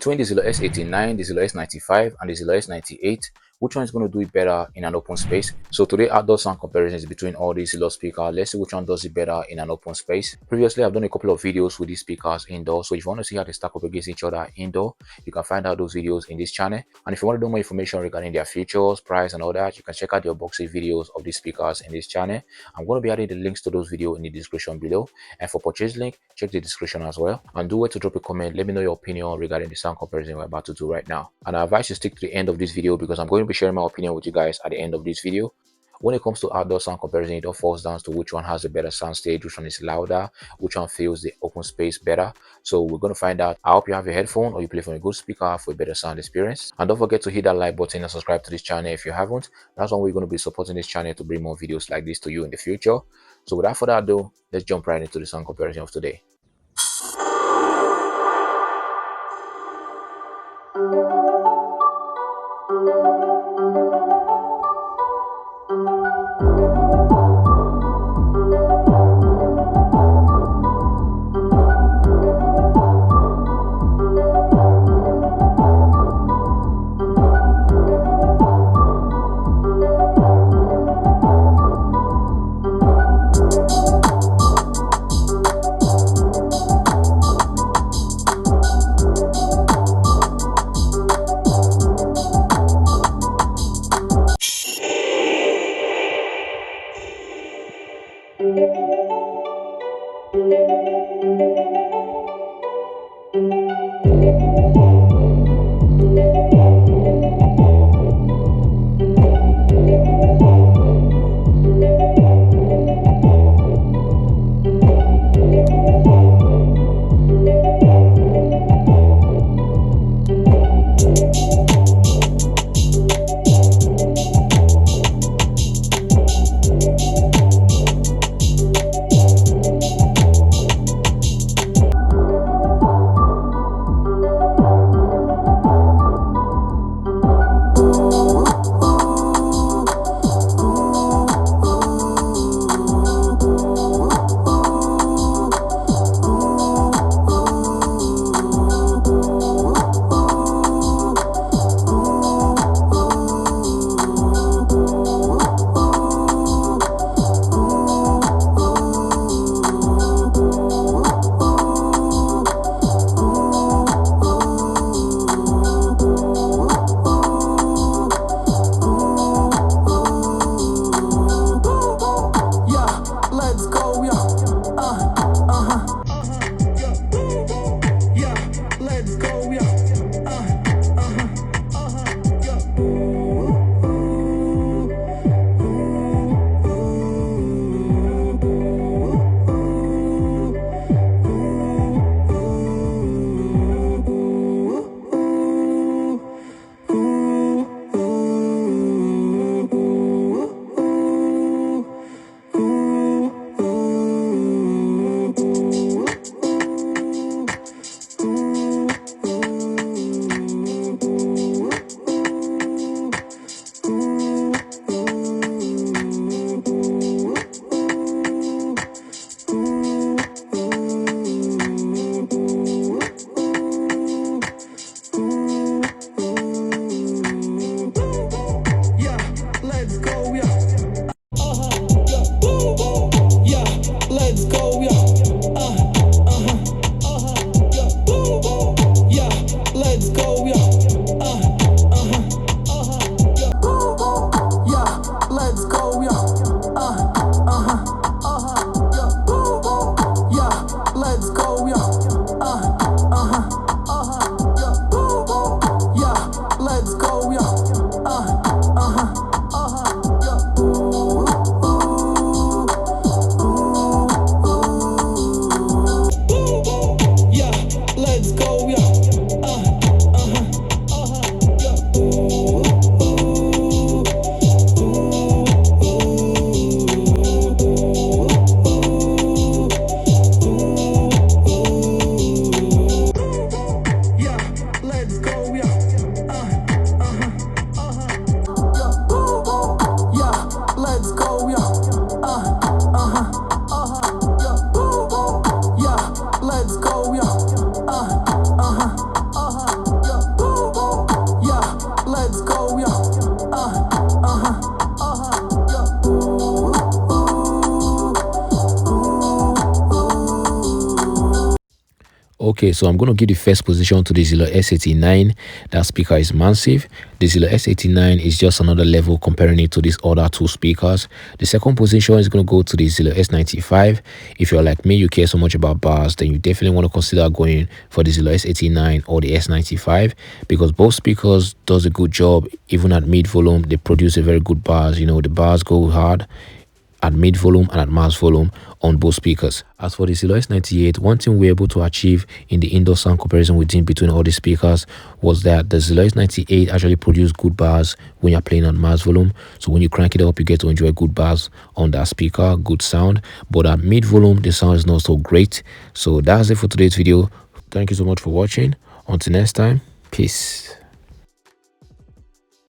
Between the Zealot s89, the Zealot s95, and the Zealot s98, which one is going to do it better in an open space? So today outdoor sound comparisons between all these Zealot speakers. Let's see which one does it better in an open space. Previously, I've done a couple of videos with these speakers indoor. So if you want to see how they stack up against each other indoor, you can find out those videos in this channel. And if you want to know more information regarding their features, price, and all that, you can check out the unboxing videos of these speakers in this channel. I'm going to be adding the links to those videos in the description below. And for purchase link, check the description as well. And do wait to drop a comment. Let me know your opinion regarding the sound comparison we're about to do right now. And I advise you stick to the end of this video because I'm going to be sharing my opinion with you guys at the end of this video. When it comes to outdoor sound comparison, it all falls down to which one has a better sound stage, which one is louder, which one feels the open space better. So we're going to find out. I hope you have a headphone or you play from a good speaker for a better sound experience. And don't forget to hit that like button and subscribe to this channel if you haven't. That's one way we're going to be supporting this channel to bring more videos like this to you in the future. So without further ado, let's jump right into the sound comparison of today. Okay, so I'm going to give the first position to the Zealot s89. That speaker is massive. The Zealot s89 is just another level comparing it to these other two speakers. The second position is going to go to the Zealot s95. If you're like me, you care so much about bass, then you definitely want to consider going for the Zealot s89 or the s95, because both speakers does a good job. Even at mid volume, they produce a very good bass. You know, the bass go hard at mid volume and at max volume on both speakers. As for the Zealot s98, one thing we were able to achieve in the indoor sound comparison between all the speakers was that the Zealot s98 actually produced good bass when you're playing on max volume. So when you crank it up, you get to enjoy good bass on that speaker, good sound. But at mid volume, the sound is not so great. So that's it for today's video. Thank you so much for watching. Until next time, peace.